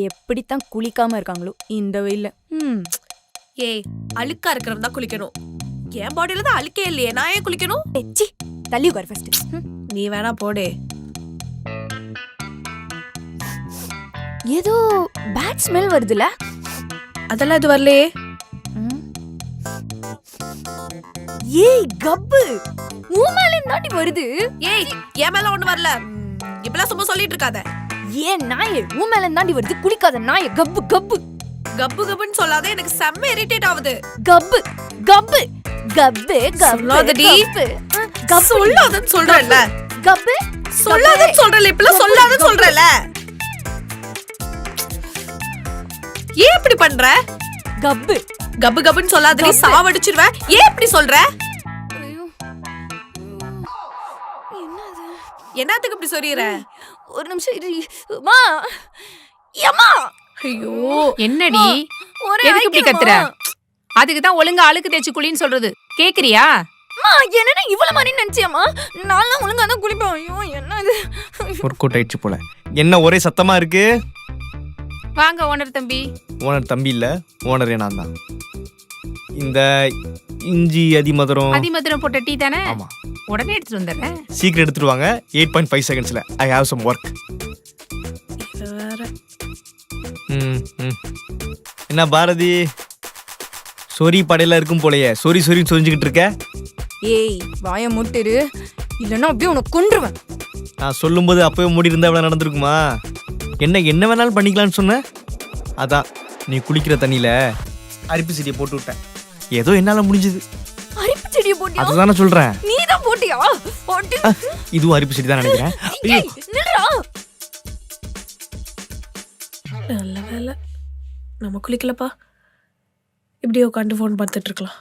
எப்படித்தான் குளிக்காம இருக்காங்களோ இந்த வெயில்ல. ஏய், அழுக்கா இருக்கிறவன் தான் குளிக்கணும். என் பாடியில தான் அழுக்கே இல்லையே, நான் ஏன் குளிக்கணும்? சி தள்ளி உட்கார் ஃபர்ஸ்ட். நீ வேணா போடே. ஏதோ பேட் ஸ்மெல் வருதுல. அதெல்லாம் இது வரலையே. ஏய் கப்பு, உன் மேல தாண்டி வருது. ஏய், என் மேல ஒண்ணு வரல. இப்பெல்லாம் சும்மா சொல்லிட்டு இருக்காத. ஏன் நாயே, உன் மேல தாண்டி வருது. குளிக்காத நாயே. கப்பு கப்பு கப்பு கப்புன்னு சொல்லாத, எனக்கு செம்ம இரிட்டேட் ஆகுது. கப்பு கப்பு கப்பு சொல்லாதடி. கப்பு சொல்லாதன்னு சொல்றேன்ல. கப்பு சொல்லாதன்னு சொல்றல. இப்பெல்லாம் சொல்லாதன்னு சொல்றல. ஏன் இப்படி பண்ற? கப்பு கப்பு கப்புன்னு சொல்லாதடி, சாவடிச்சிருவேன். ஏன் இப்படி சொல்ற? என்னத்துக்கு இப்படி சொல்லிற? ஒரு நிமிஷம் இரு. அம்மா அம்மா. ஐயோ என்னடி, எதுக்கு இப்படி கத்துற? அதுக்கு தான் ஒழுங்கா அழுக்கு தேய்ச்சி குளின்னு சொல்றது. கேக்குறியா? அம்மா என்னன்னா இவ்வளவு மாதிரி நினைச்சியாமா? நான்லாம் ஒழுங்கா தான் குளிப்பேன். ஐயோ என்ன இது? ஒரு கூட்டாயிடுச்சு போல. என்ன ஒரே சத்தமா இருக்கு? வாங்க ஓனர் தம்பி. ஓனர் தம்பி இல்ல, ஓனரே நான் தான். இந்த இஞ்சி அதிமதுரம் போட்ட டீ தானே? ஆமா, உடனே எடுத்துட்டு வந்துடுறேன். சீக்கிரம் எடுத்துட்டு வாங்க. 8.5 செகண்ட்ஸ்ல ஐ ஹேவ் சம் ஒர்க். என்ன பாரதி, சொரி படையில இருக்கும் போலயே சொரி சொரின்னு சொரிஞ்சுக்கிட்டு இருக்க. ஏய் வாய மூட்டிரு, இல்லன்னா அப்படியே உன்னை கொன்றுவேன். நான் சொல்லும்போது அப்பவே மூடி இருந்தா எவ்வளவு நடந்திருக்குமா? என்ன வேணாலும் பண்ணிக்கலாம்னு சொன்ன. அதான் நீ குளிக்கிற தண்ணியில அரிப்பு செடியை போட்டு விட்டேன். ஏதோ என்னால முடிஞ்சது. அரிப்பு செடியை போட்டியா? அதுதானே சொல்றேன். நீ தான் போட்டியா? இதுவும் அரிப்பு செடி தான் நினைக்கிறேன். ஏய் நில்லுடா. நல்ல வேலை நம்ம குளிக்கலப்பா. இப்படியே உட்காந்து ஃபோன் பார்த்துட்டு இருக்கலாம்.